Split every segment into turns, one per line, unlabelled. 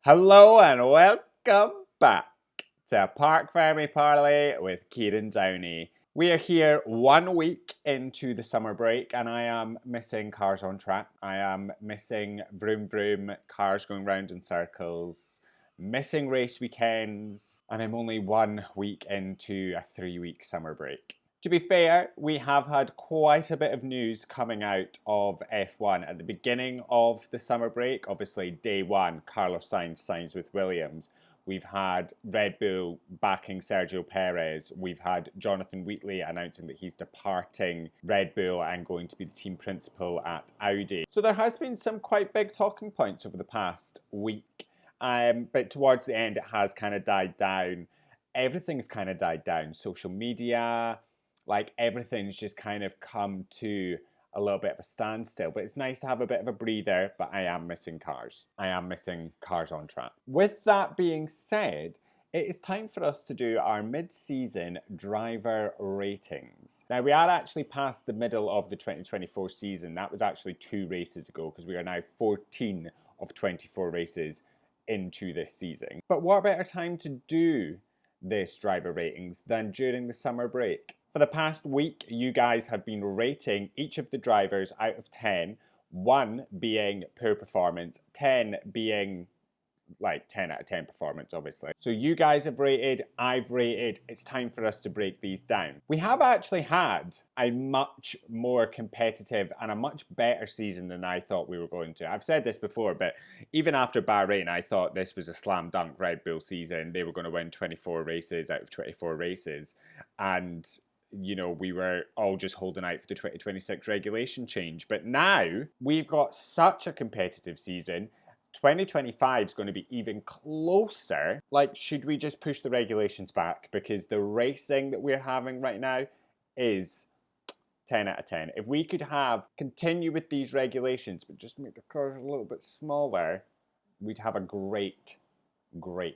Hello and welcome back to Parc Fermé Parlay with Kieran Downey. We are here 1 week into the summer break and I am missing cars on track. I am missing vroom vroom, cars going round in circles, missing race weekends, and I'm only 1 week into a 3-week summer break. To be fair, we have had quite a bit of news coming out of F1 at the beginning of the summer break. Obviously, day one, Carlos Sainz signs with Williams. We've had Red Bull backing Sergio Perez. We've had Jonathan Wheatley announcing that he's departing Red Bull and going to be the team principal at Audi. So there has been some quite big talking points over the past week. But towards the end, it has kind of died down. Everything's kind of died down. Social media, like everything's just kind of come to a little bit of a standstill. But it's nice to have a bit of a breather, but I am missing cars. I am missing cars on track. With that being said, it is time for us to do our mid-season driver ratings. Now, we are actually past the middle of the 2024 season. That was actually 2 races ago because we are now 14 of 24 races into this season. But what better time to do this driver ratings than during the summer break? For the past week, you guys have been rating each of the drivers out of 10, 1 being poor performance, 10 being like 10 out of 10 performance, obviously. So you guys have rated, I've rated, it's time for us to break these down. We have actually had a much more competitive and a much better season than I thought we were going to. I've said this before, but even after Bahrain, I thought this was a slam dunk Red Bull season. They were going to win 24 races out of 24 races. And you know, we were all just holding out for the 2026 regulation change. But now we've got such a competitive season. 2025 is going to be even closer. Like, should we just push the regulations back? Because the racing that we're having right now is 10 out of 10. If we could continue with these regulations, but just make the cars a little bit smaller, we'd have a great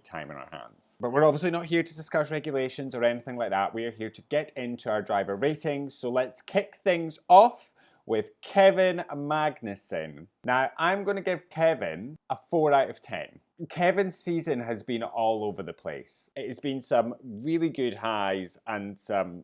time in our hands. But we're obviously not here to discuss regulations or anything like that. We are here to get into our driver ratings. So let's kick things off with Kevin Magnussen. Now, I'm going to give Kevin a 4 out of 10. Kevin's season has been all over the place. It has been some really good highs and some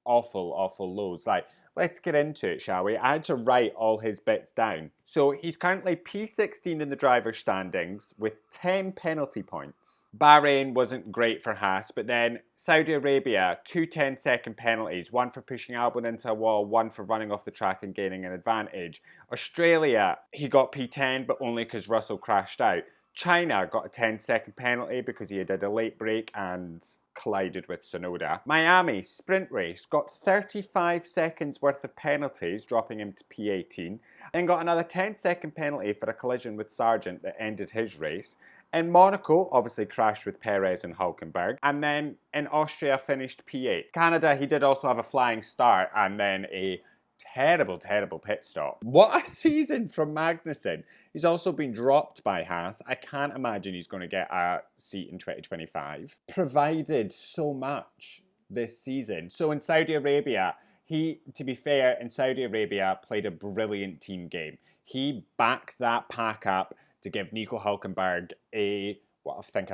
awful lows. Like, let's get into it, shall we? I had to write all his bits down. So he's currently P16 in the driver's standings with 10 penalty points. Bahrain wasn't great for Haas, but then Saudi Arabia, 2 10-second penalties, 1 for pushing Albon into a wall, 1 for running off the track and gaining an advantage. Australia, he got P10, but only because Russell crashed out. China got a 10-second penalty because he did a late break and collided with Tsunoda. Miami, sprint race, got 35 seconds worth of penalties, dropping him to P18. Then got another 10-second penalty for a collision with Sargent that ended his race. In Monaco, obviously crashed with Perez and Hülkenberg. And then in Austria, finished P8. Canada, he did also have a flying start and then a terrible pit stop. What a season from Magnussen. He's also been dropped by Haas. I can't imagine he's going to get a seat in 2025. Provided so much this season. So in Saudi Arabia, to be fair, in Saudi Arabia, played a brilliant team game. He backed that pack up to give Nico Hülkenberg a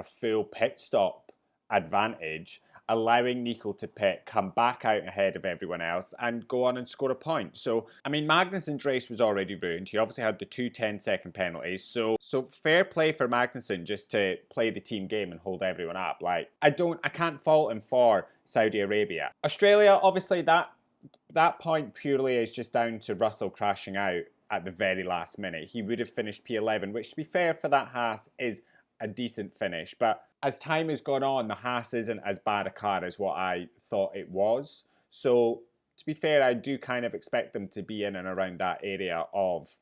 full pit stop advantage, allowing Nico to pit, come back out ahead of everyone else, and go on and score a point. So, I mean, Magnussen's race was already ruined. He obviously had the 2 10-second penalties. So fair play for Magnussen just to play the team game and hold everyone up. Like, I can't fault him for Saudi Arabia. Australia, obviously, that point purely is just down to Russell crashing out at the very last minute. He would have finished P11, which, to be fair for that Haas, is a decent finish. But as time has gone on, the Haas isn't as bad a car as what I thought it was. So, to be fair, I do kind of expect them to be in and around that area of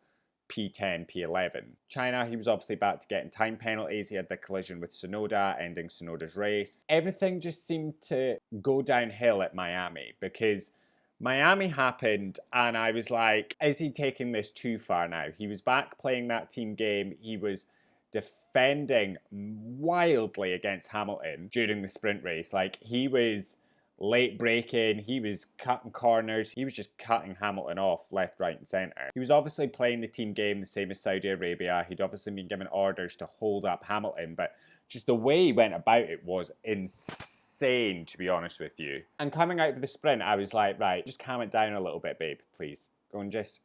P10, P11. China, he was obviously back to getting time penalties. He had the collision with Tsunoda, ending Tsunoda's race. Everything just seemed to go downhill at Miami because Miami happened and I was like, is he taking this too far now? He was back playing that team game. He was defending wildly against Hamilton during the sprint race. Like, he was late braking, he was cutting corners, he was just cutting Hamilton off left, right and centre. He was obviously playing the team game the same as Saudi Arabia. He'd obviously been given orders to hold up Hamilton, but just the way he went about it was insane, to be honest with you. And coming out for the sprint, I was like, right, just calm it down a little bit, babe, please. Go and just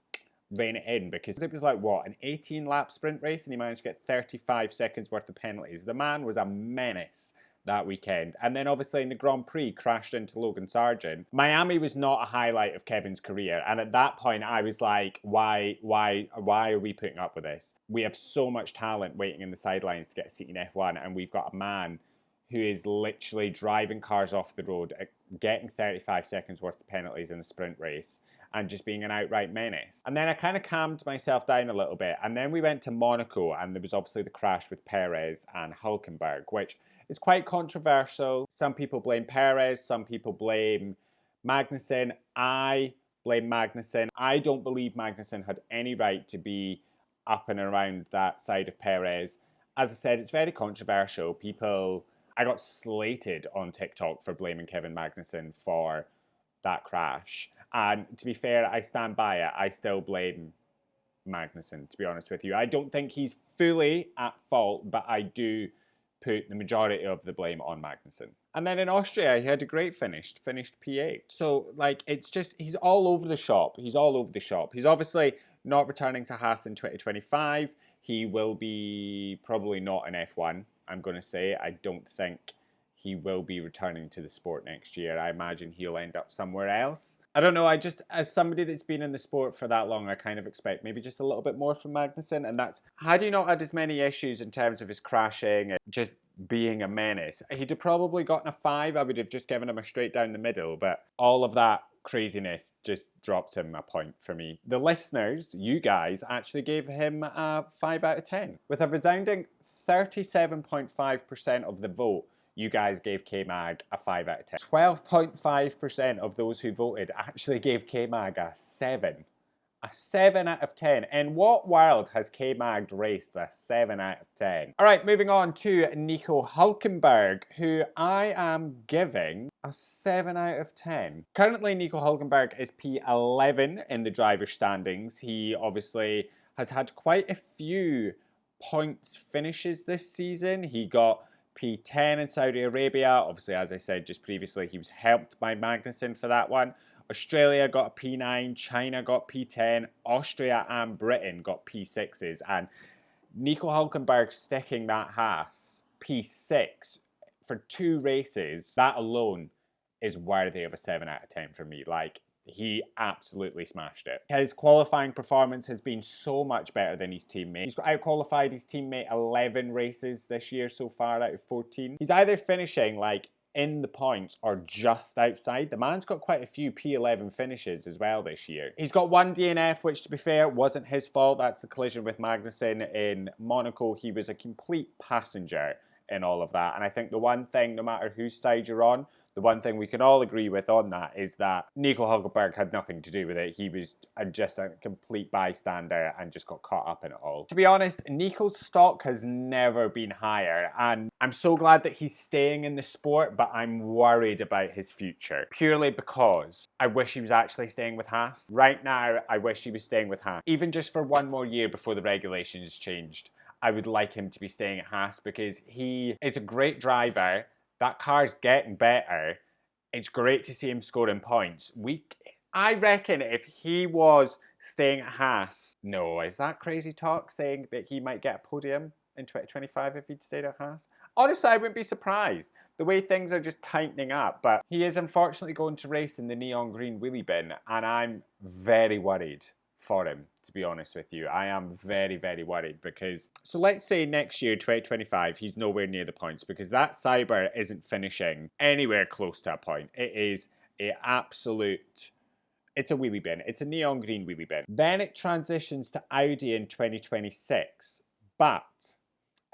rein it in, because it was like, what, an 18-lap sprint race, and he managed to get 35 seconds worth of penalties. The man was a menace that weekend. And then obviously in the Grand Prix crashed into Logan Sargent. Miami was not a highlight of Kevin's career, and at that point I was like, why are we putting up with this? We have so much talent waiting in the sidelines to get a seat in F1, and we've got a man who is literally driving cars off the road, getting 35 seconds worth of penalties in the sprint race, and just being an outright menace. And then I kind of calmed myself down a little bit, and then we went to Monaco, and there was obviously the crash with Perez and Hülkenberg, which is quite controversial. Some people blame Perez, some people blame Magnussen. I blame Magnussen. I don't believe Magnussen had any right to be up and around that side of Perez. As I said, it's very controversial. I got slated on TikTok for blaming Kevin Magnussen for that crash. And to be fair, I stand by it. I still blame Magnussen, to be honest with you. I don't think he's fully at fault, but I do put the majority of the blame on Magnussen. And then in Austria, he had a great finish, finished P8. So, like, it's just, he's all over the shop. He's all over the shop. He's obviously not returning to Haas in 2025. He will be probably not in F1, I'm going to say. I don't think he will be returning to the sport next year. I imagine he'll end up somewhere else. I don't know, as somebody that's been in the sport for that long, I kind of expect maybe just a little bit more from Magnussen, and that's, had he not had as many issues in terms of his crashing and just being a menace, he'd have probably gotten a 5. I would have just given him a straight down the middle, but all of that craziness just dropped him a point for me. The listeners, you guys, actually gave him a 5 out of 10. With a resounding 37.5% of the vote, you guys gave K-Mag a 5 out of 10. 12.5% of those who voted actually gave K-Mag a 7. A 7 out of 10. In what world has K-Mag raced a 7 out of 10? All right, moving on to Nico Hülkenberg, who I am giving a 7 out of 10. Currently, Nico Hülkenberg is P11 in the driver's standings. He obviously has had quite a few points finishes this season. He got P10 in Saudi Arabia. Obviously, as I said just previously, he was helped by Magnussen for that one. Australia got a P9, China got P10, Austria and Britain got P6s, and Nico Hülkenberg sticking that Haas P6 for 2 races, that alone is worthy of a 7 out of 10 for me. Like, he absolutely smashed it. His qualifying performance has been so much better than his teammate. He's got out-qualified his teammate 11 races this year so far out of 14. He's either finishing like in the points or just outside. The man's got quite a few P11 finishes as well this year. He's got 1 DNF, which to be fair wasn't his fault. That's the collision with Magnussen in Monaco. He was a complete passenger in all of that. And I think the one thing, no matter whose side you're on, the one thing we can all agree with on that is that Nico Hülkenberg had nothing to do with it. He was just a complete bystander and just got caught up in it all. To be honest, Nico's stock has never been higher, and I'm so glad that he's staying in the sport, but I'm worried about his future, purely because I wish he was actually staying with Haas. Right now, I wish he was staying with Haas, even just for 1 more year before the regulations changed. I would like him to be staying at Haas because he is a great driver. That car's getting better. It's great to see him scoring points. I reckon if he was staying at Haas, no, is that crazy talk saying that he might get a podium in 2025 if he'd stayed at Haas? Honestly, I wouldn't be surprised. The way things are just tightening up. But he is unfortunately going to race in the neon green wheelie bin, and I'm very worried for him, to be honest with you. I am very, very worried because, so let's say next year, 2025, he's nowhere near the points because that Cyber isn't finishing anywhere close to a point. It is an absolute, it's a wheelie bin. It's a neon green wheelie bin. Then it transitions to Audi in 2026, but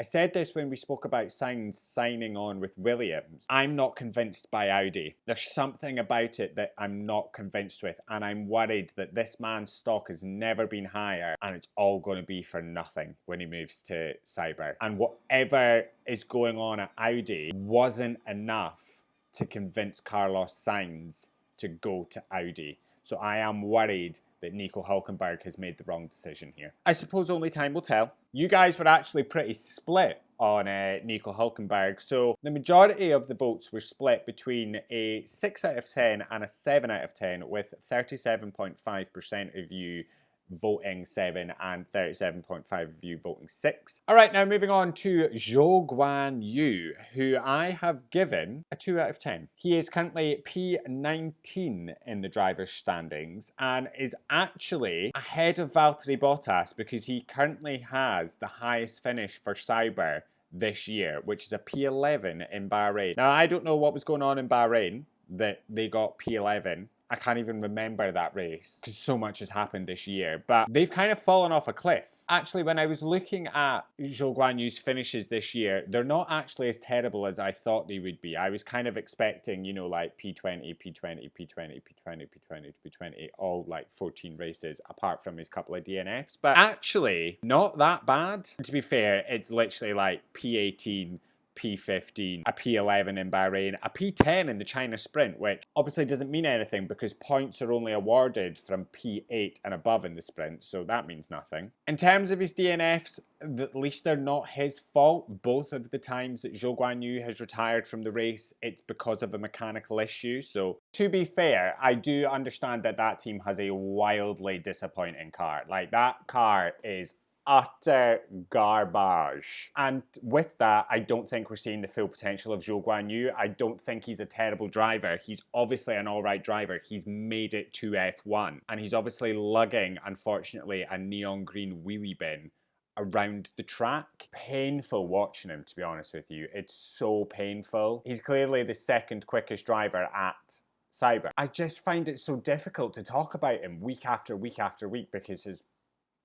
I said this when we spoke about Sainz signing on with Williams. I'm not convinced by Audi. There's something about it that I'm not convinced with, and I'm worried that this man's stock has never been higher and it's all going to be for nothing when he moves to Cyber. And whatever is going on at Audi wasn't enough to convince Carlos Sainz to go to Audi. So I am worried that Nico Hülkenberg has made the wrong decision here. I suppose only time will tell. You guys were actually pretty split on Nico Hülkenberg. So the majority of the votes were split between a 6 out of 10 and a 7 out of 10, with 37.5% of you voting 7 and 37.5 of you voting 6. All right, now moving on to Zhou Guan Yu, who I have given a 2 out of 10. He is currently P19 in the driver's standings and is actually ahead of Valtteri Bottas because he currently has the highest finish for Sauber this year, which is a P11 in Bahrain. Now, I don't know what was going on in Bahrain that they got P11. I can't even remember that race because so much has happened this year, but they've kind of fallen off a cliff. Actually, when I was looking at Zhou Guan Yu's finishes this year, they're not actually as terrible as I thought they would be. I was kind of expecting, you know, like P20, P20, P20, P20, P20, P20, all like 14 races apart from his couple of DNFs, but actually not that bad. To be fair, it's literally like P18, P15, a P11 in Bahrain, a P10 in the China Sprint, which obviously doesn't mean anything because points are only awarded from P8 and above in the sprint, so that means nothing. In terms of his DNFs, at least they're not his fault. Both of the times that Zhou Guan Yu has retired from the race, it's because of a mechanical issue. So to be fair, I do understand that that team has a wildly disappointing car. Like, that car is utter garbage. And with that, I don't think we're seeing the full potential of Zhou Guan Yu. I don't think he's a terrible driver. He's obviously an alright driver. He's made it to F1. And he's obviously lugging, unfortunately, a neon green wheelie bin around the track. Painful watching him, to be honest with you. It's so painful. He's clearly the second quickest driver at Sauber. I just find it so difficult to talk about him week after week after week because he's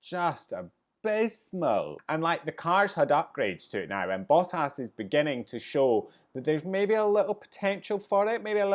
just abysmal. And like, the car's had upgrades to it now, and Bottas is beginning to show that there's maybe a little potential for it, maybe a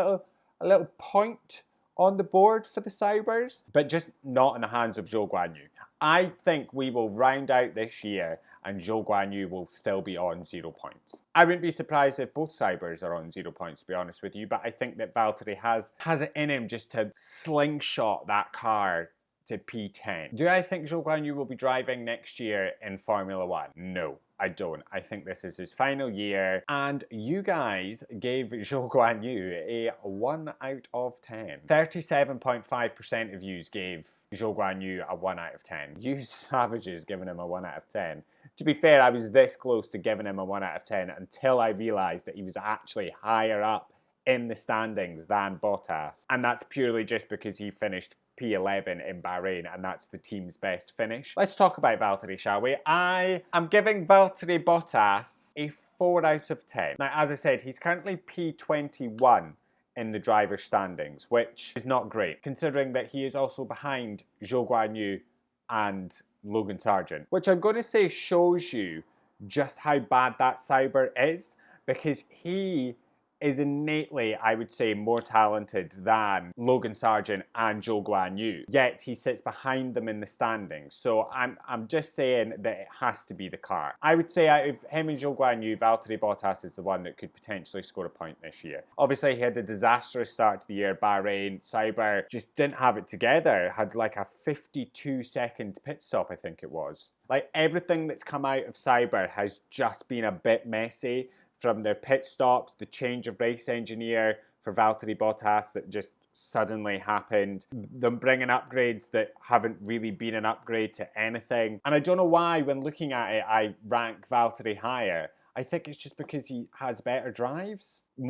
little point on the board for the Saubers, but just not in the hands of Zhou Guan Yu. I think we will round out this year and Zhou Guan Yu will still be on 0 points. I wouldn't be surprised if both Saubers are on 0 points, to be honest with you, but I think that Valtteri has it in him just to slingshot that car to P10. Do I think Zhou Guan Yu will be driving next year in Formula 1? No, I don't. I think this is his final year, and you guys gave Zhou Guan Yu a 1 out of 10. 37.5% of yous gave Zhou Guan Yu a 1 out of 10. You savages giving him a 1 out of 10. To be fair, I was this close to giving him a 1 out of 10 until I realised that he was actually higher up in the standings than Bottas, and that's purely just because he finished P11 in Bahrain, and that's the team's best finish. Let's talk about Valtteri, shall we? I am giving Valtteri Bottas a 4 out of 10. Now, as I said, he's currently P21 in the driver's standings, which is not great, considering that he is also behind Zhou Guan Yu and Logan Sargent, which I'm going to say shows you just how bad that Sauber is, because he is innately, I would say, more talented than Logan Sargent and Zhou Guan Yu. Yet he sits behind them in the standings. So I'm just saying that it has to be the car. I would say out of him and Zhou Guan Yu, Valtteri Bottas is the one that could potentially score a point this year. Obviously, he had a disastrous start to the year. Bahrain, Sauber just didn't have it together. Had like a 52-second pit stop, I think it was. Like, everything that's come out of Sauber has just been a bit messy. From their pit stops, the change of race engineer for Valtteri Bottas that just suddenly happened, them bringing upgrades that haven't really been an upgrade to anything. And I don't know why, when looking at it, I rank Valtteri higher. I think it's just because he has better drives, he's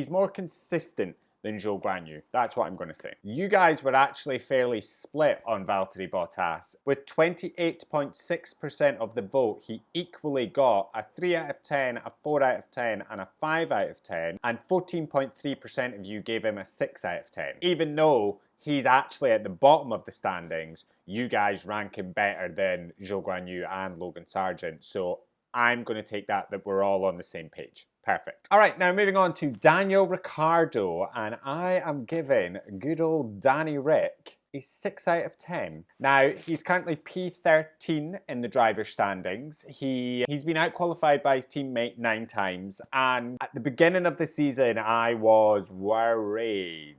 more consistent than Zhou Guan Yu. That's what I'm going to say. You guys were actually fairly split on Valtteri Bottas. With 28.6% of the vote, he equally got a 3 out of 10, a 4 out of 10, and a 5 out of 10, and 14.3% of you gave him a 6 out of 10. Even though he's actually at the bottom of the standings, you guys rank him better than Zhou Guan Yu and Logan Sargent, so I'm going to take that we're all on the same page. Perfect. All right, now moving on to Daniel Ricciardo, and I am giving good old Danny Rick a 6 out of 10. Now, he's currently P13 in the driver's standings. He's been out-qualified by his teammate 9 times, and at the beginning of the season, I was worried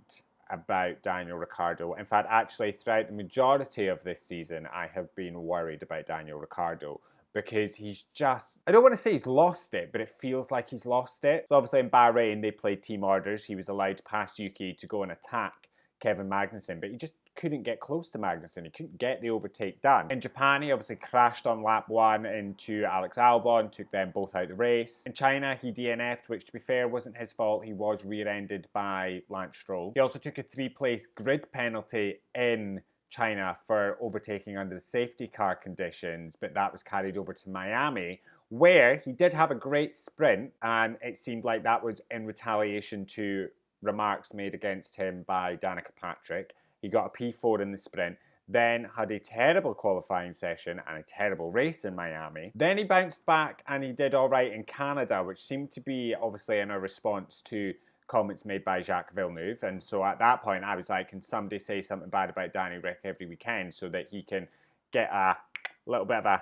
about Daniel Ricciardo. In fact, actually, throughout the majority of this season, I have been worried about Daniel Ricciardo because he's just, I don't want to say he's lost it, but it feels like he's lost it. So obviously in Bahrain, they played team orders. He was allowed to pass Yuki to go and attack Kevin Magnussen, but he just couldn't get close to Magnussen. He couldn't get the overtake done. In Japan, he obviously crashed on lap 1 into Alex Albon, took them both out of the race. In China, he DNF'd, which to be fair wasn't his fault. He was rear-ended by Lance Stroll. He also took a 3-place grid penalty in China for overtaking under the safety car conditions, but that was carried over to Miami, where he did have a great sprint, and it seemed like that was in retaliation to remarks made against him by Danica Patrick. He got a P4 in the sprint, then had a terrible qualifying session and a terrible race in Miami. Then he bounced back and he did all right in Canada, which seemed to be obviously in a response to comments made by Jacques Villeneuve. And so at that point, I was like, can somebody say something bad about Danny Rick every weekend so that he can get a little bit of a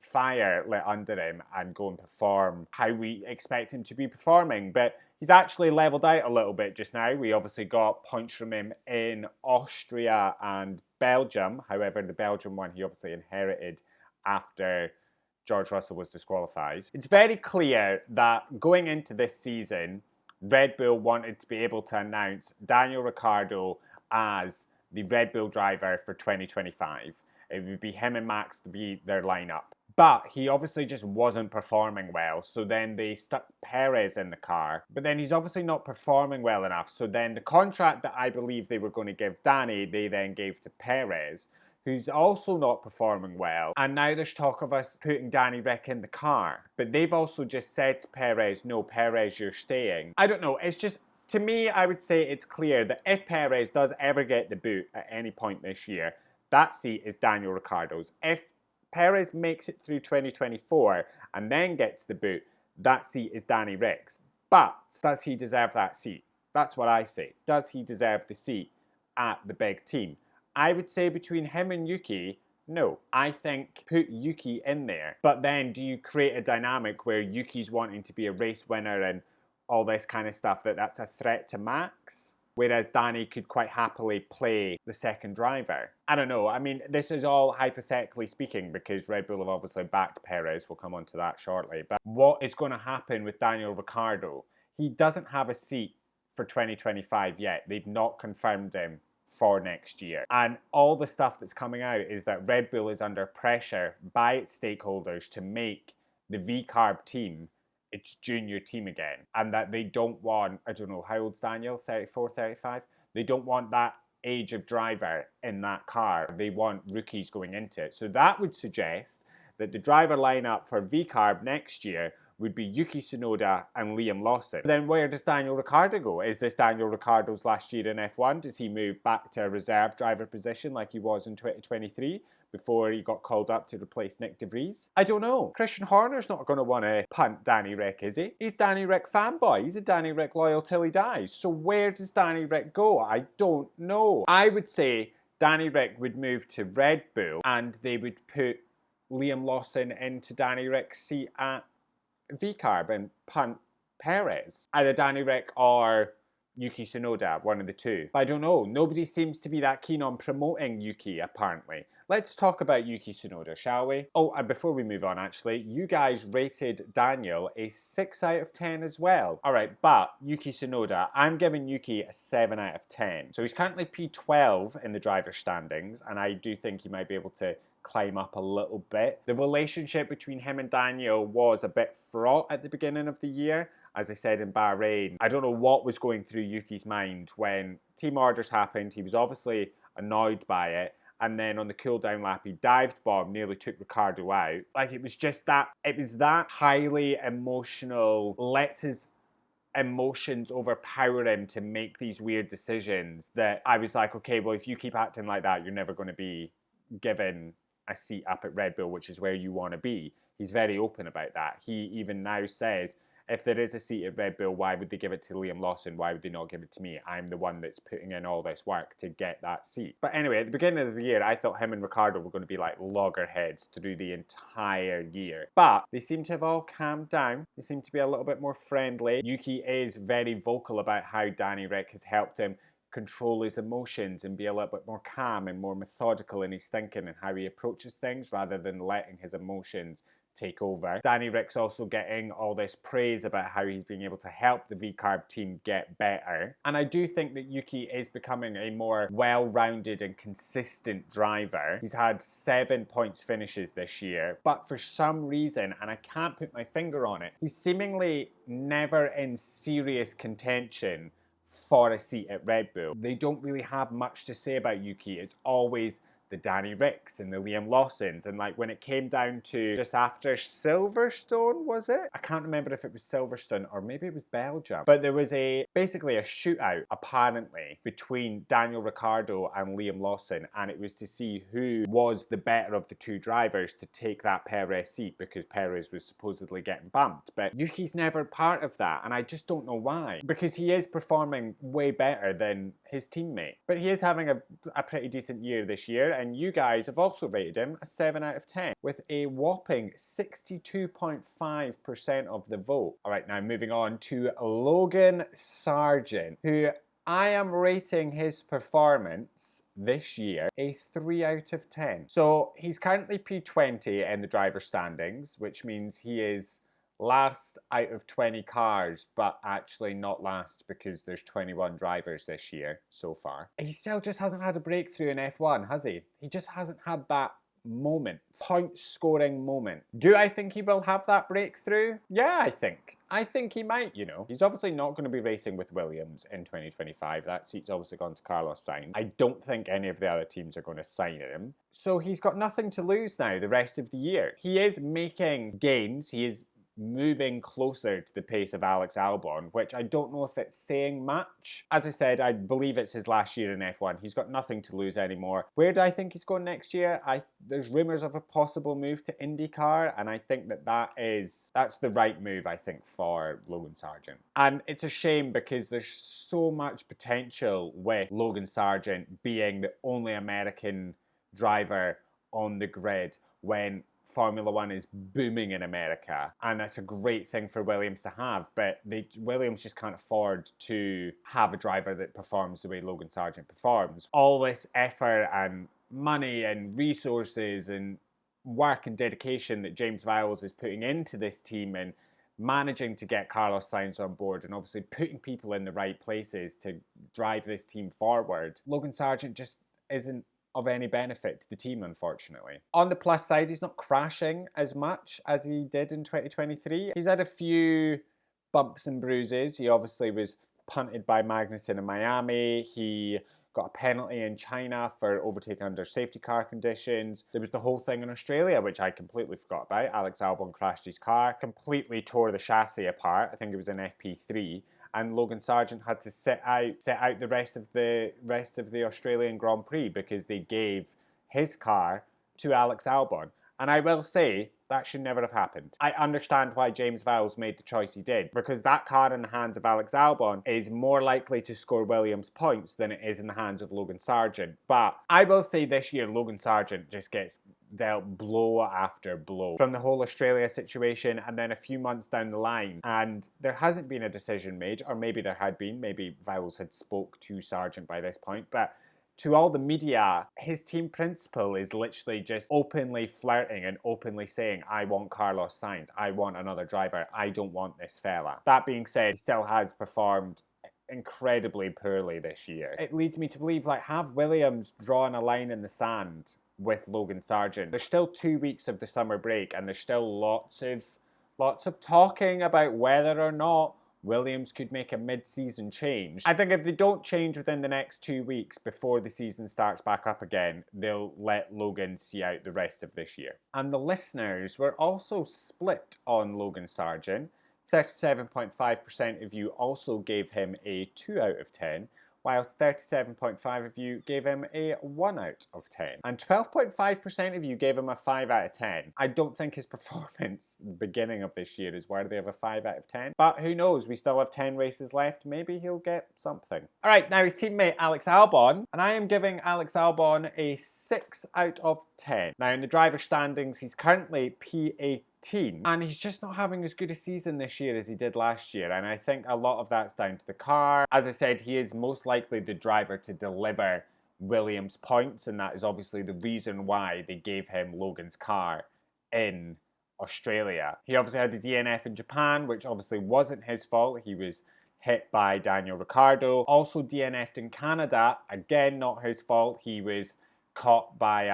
fire lit under him and go and perform how we expect him to be performing. But he's actually leveled out a little bit just now. We obviously got points from him in Austria and Belgium. However, the Belgium one he obviously inherited after George Russell was disqualified. It's very clear that going into this season, Red Bull wanted to be able to announce Daniel Ricciardo as the Red Bull driver for 2025. It would be him and Max to be their lineup. But he obviously just wasn't performing well, so then they stuck Perez in the car. But then he's obviously not performing well enough, so then the contract that I believe they were going to give Danny, they then gave to Perez, who's also not performing well. And now there's talk of us putting Danny Rick in the car. But they've also just said to Perez, no, Perez, you're staying. I don't know, it's just, to me, I would say it's clear that if Perez does ever get the boot at any point this year, that seat is Daniel Ricciardo's. If Perez makes it through 2024 and then gets the boot, that seat is Danny Rick's. But does he deserve that seat? That's what I say. Does he deserve the seat at the big team? I would say between him and Yuki, no. I think put Yuki in there. But then do you create a dynamic where Yuki's wanting to be a race winner and all this kind of stuff that's a threat to Max? Whereas Danny could quite happily play the second driver. I don't know. I mean, this is all hypothetically speaking because Red Bull have obviously backed Perez. We'll come on to that shortly. But what is going to happen with Daniel Ricciardo? He doesn't have a seat for 2025 yet. They've not confirmed him for next year. And all the stuff that's coming out is that Red Bull is under pressure by its stakeholders to make the V-Carb team its junior team again, and that they don't want, I don't know, how old's Daniel, 34, 35? They don't want that age of driver in that car. They want rookies going into it. So that would suggest that the driver lineup for V-Carb next year would be Yuki Tsunoda and Liam Lawson. Then where does Daniel Ricciardo go? Is this Daniel Ricciardo's last year in F1? Does he move back to a reserve driver position like he was in 2023? Before he got called up to replace Nick De Vries? I don't know. Christian Horner's not going to want to punt Danny Rick, is he? He's Danny Rick fanboy. He's a Danny Rick loyal till he dies. So where does Danny Rick go? I don't know. I would say Danny Rick would move to Red Bull and they would put Liam Lawson into Danny Rick's seat at V-Carb and punt Perez. Either Danny Rick or Yuki Tsunoda, one of the two. But I don't know. Nobody seems to be that keen on promoting Yuki, apparently. Let's talk about Yuki Tsunoda, shall we? Oh, and before we move on, actually, you guys rated Daniel a 6 out of 10 as well. All right, but Yuki Tsunoda, I'm giving Yuki a 7 out of 10. So he's currently P12 in the driver's standings, and I do think he might be able to climb up a little bit. The relationship between him and Daniel was a bit fraught at the beginning of the year. As I said in Bahrain, I don't know what was going through Yuki's mind when team orders happened. He was obviously annoyed by it. And then on the cool down lap, he dived bomb, nearly took Ricciardo out. Like, it was just that, it was that highly emotional, lets his emotions overpower him to make these weird decisions that I was like, okay, well, if you keep acting like that, you're never going to be given a seat up at Red Bull, which is where you want to be. He's very open about that. He even now says, If there is a seat at Red Bull, why would they give it to Liam Lawson? Why would they not give it to me? I'm the one that's putting in all this work to get that seat. But anyway, at the beginning of the year, I thought him and Ricciardo were going to be like loggerheads through the entire year. But they seem to have all calmed down. They seem to be a little bit more friendly. Yuki is very vocal about how Danny Ric has helped him control his emotions and be a little bit more calm and more methodical in his thinking and how he approaches things rather than letting his emotions take over. Danny Ric's also getting all this praise about how he's being able to help the VCARB team get better. And I do think that Yuki is becoming a more well-rounded and consistent driver. He's had 7 points finishes this year, but for some reason, and I can't put my finger on it, he's seemingly never in serious contention for a seat at Red Bull. They don't really have much to say about Yuki. It's always the Danny Rics and the Liam Lawsons, and like when it came down to just after Silverstone, was it? I can't remember if it was Silverstone or maybe it was Belgium, but there was basically a shootout apparently between Daniel Ricciardo and Liam Lawson, and it was to see who was the better of the two drivers to take that Perez seat because Perez was supposedly getting bumped. But Yuki's never part of that, and I just don't know why, because he is performing way better than his teammate. But he is having a pretty decent year this year, and you guys have also rated him a 7 out of 10 with a whopping 62.5% of the vote. All right, now moving on to Logan Sargeant, who I am rating his performance this year a 3 out of 10. So he's currently P20 in the driver standings, which means he is last out of 20 cars, but actually not last because there's 21 drivers this year so far. He still just hasn't had a breakthrough in F1, has he? He just hasn't had that moment, point scoring moment. Do I think he will have that breakthrough? Yeah, I think he might, you know. He's obviously not going to be racing with Williams in 2025. That seat's obviously gone to Carlos Sainz. I don't think any of the other teams are going to sign him. So he's got nothing to lose now the rest of the year. He is making gains. He is moving closer to the pace of Alex Albon, which I don't know if it's saying much. As I said, I believe it's his last year in F1. He's got nothing to lose anymore. Where do I think he's going next year? There's rumours of a possible move to IndyCar, and I think that's the right move, I think, for Logan Sargeant. And it's a shame because there's so much potential with Logan Sargeant being the only American driver on the grid when Formula One is booming in America, and that's a great thing for Williams to have, but Williams just can't afford to have a driver that performs the way Logan Sargeant performs. All this effort and money and resources and work and dedication that James Vowles is putting into this team and managing to get Carlos Sainz on board and obviously putting people in the right places to drive this team forward, Logan Sargeant just isn't of any benefit to the team, unfortunately. On the plus side, he's not crashing as much as he did in 2023. He's had a few bumps and bruises. He obviously was punted by Magnussen in Miami. He got a penalty in China for overtaking under safety car conditions. There was the whole thing in Australia, which I completely forgot about. Alex Albon crashed his car, completely tore the chassis apart. I think it was an FP3. And Logan Sargeant had to sit out the rest of the Australian Grand Prix because they gave his car to Alex Albon. And I will say, that should never have happened. I understand why James Vowles made the choice he did, because that car in the hands of Alex Albon is more likely to score Williams points than it is in the hands of Logan Sargeant. But I will say this year, Logan Sargeant just gets dealt blow after blow from the whole Australia situation, and then a few months down the line, and there hasn't been a decision made, or maybe there had been, maybe Vowles had spoke to Sargeant by this point, but to all the media, his team principal is literally just openly flirting and openly saying, I want Carlos Sainz, I want another driver, I don't want this fella. That being said, he still has performed incredibly poorly this year. It leads me to believe, like, have Williams drawn a line in the sand with Logan Sargeant? There's still 2 weeks of the summer break, and there's still lots of talking about whether or not Williams could make a mid-season change. I think if they don't change within the next 2 weeks before the season starts back up again, they'll let Logan see out the rest of this year. And the listeners were also split on Logan Sargeant. 37.5% of you also gave him a 2 out of 10, whilst 37.5% of you gave him a 1 out of 10. And 12.5% of you gave him a 5 out of 10. I don't think his performance at the beginning of this year is worthy of a 5 out of 10. But who knows, we still have 10 races left. Maybe he'll get something. All right, now his teammate Alex Albon. And I am giving Alex Albon a 6 out of 10. Now in the driver standings, he's currently P18. And he's just not having as good a season this year as he did last year. And I think a lot of that's down to the car. As I said, he is most likely the driver to deliver Williams points. And that is obviously the reason why they gave him Logan's car in Australia. He obviously had a DNF in Japan, which obviously wasn't his fault. He was hit by Daniel Ricciardo. Also DNF'd in Canada. Again, not his fault. He was caught by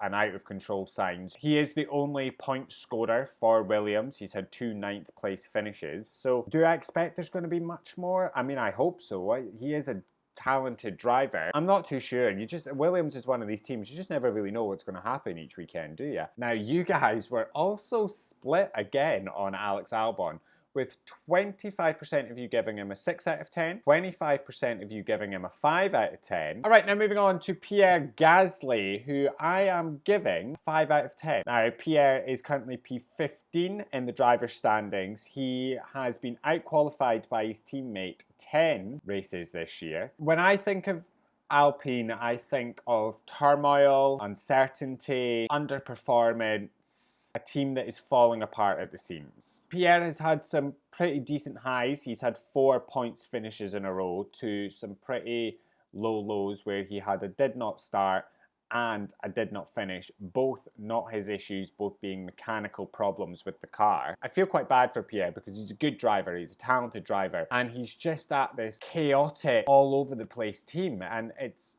an out of control signs. He is the only point scorer for Williams. He's had 2 9th place finishes. So do I expect there's going to be much more? I mean, I hope so. He is a talented driver. I'm not too sure. Williams is one of these teams, you just never really know what's going to happen each weekend, do you? Now, you guys were also split again on Alex Albon, with 25% of you giving him a 6 out of 10, 25% of you giving him a 5 out of 10. All right, now moving on to Pierre Gasly, who I am giving 5 out of 10. Now, Pierre is currently P15 in the driver's standings. He has been out-qualified by his teammate 10 races this year. When I think of Alpine, I think of turmoil, uncertainty, underperformance, a team that is falling apart at the seams. Pierre has had some pretty decent highs. He's had 4 points finishes in a row to some pretty low lows where he had a did not start and a did not finish, both not his issues, both being mechanical problems with the car. I feel quite bad for Pierre because he's a good driver, he's a talented driver, and he's just at this chaotic, all over the place team, and it's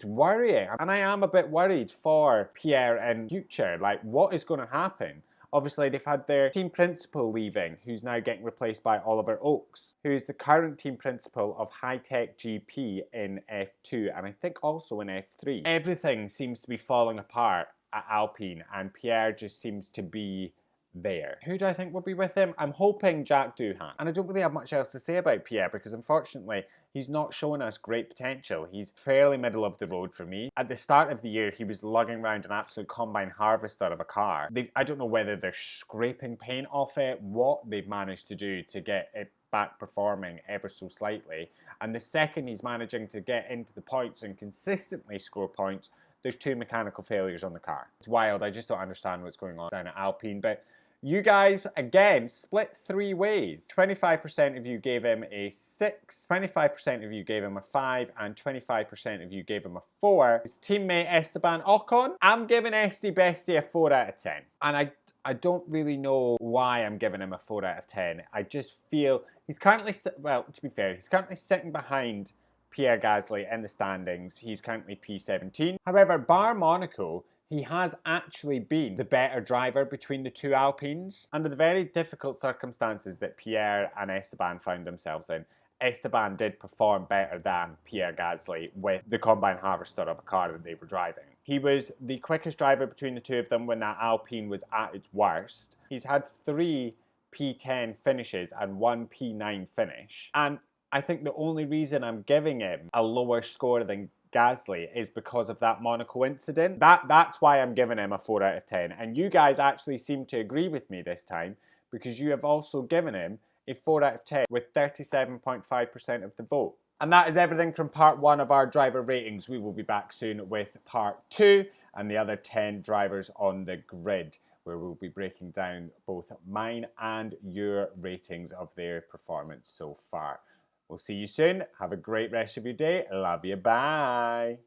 worrying. And I am a bit worried for Pierre in future. Like, what is going to happen? Obviously, they've had their team principal leaving, who's now getting replaced by Oliver Oakes, who is the current team principal of High Tech GP in F2, and I think also in F3. Everything seems to be falling apart at Alpine, and Pierre just seems to be there. Who do I think will be with him? I'm hoping Jack Doohan. And I don't really have much else to say about Pierre because unfortunately he's not shown us great potential. He's fairly middle of the road for me. At the start of the year he was lugging around an absolute combine harvester of a car. I don't know whether they're scraping paint off it, what they've managed to do to get it back performing ever so slightly. And the second he's managing to get into the points and consistently score points, there's 2 mechanical failures on the car. It's wild. I just don't understand what's going on down at Alpine. But you guys, again, split 3 ways. 25% of you gave him a 6, 25% of you gave him a 5, and 25% of you gave him a 4. His teammate Esteban Ocon, I'm giving Esty Bestie a 4 out of 10. And I don't really know why I'm giving him a 4 out of 10. I just feel he's currently, well, to be fair, he's currently sitting behind Pierre Gasly in the standings. He's currently P17. However, bar Monaco, he has actually been the better driver between the 2 Alpines. Under the very difficult circumstances that Pierre and Esteban found themselves in, Esteban did perform better than Pierre Gasly with the combine harvester of a car that they were driving. He was the quickest driver between the 2 of them when that Alpine was at its worst. He's had 3 P10 finishes and 1 P9 finish. And I think the only reason I'm giving him a lower score than Gasly is because of that Monaco incident. That's why I'm giving him a 4 out of 10. And you guys actually seem to agree with me this time because you have also given him a 4 out of 10 with 37.5% of the vote. And that is everything from part 1 of our driver ratings. We will be back soon with part 2 and the other 10 drivers on the grid, where we'll be breaking down both mine and your ratings of their performance so far. We'll see you soon. Have a great rest of your day. Love you. Bye.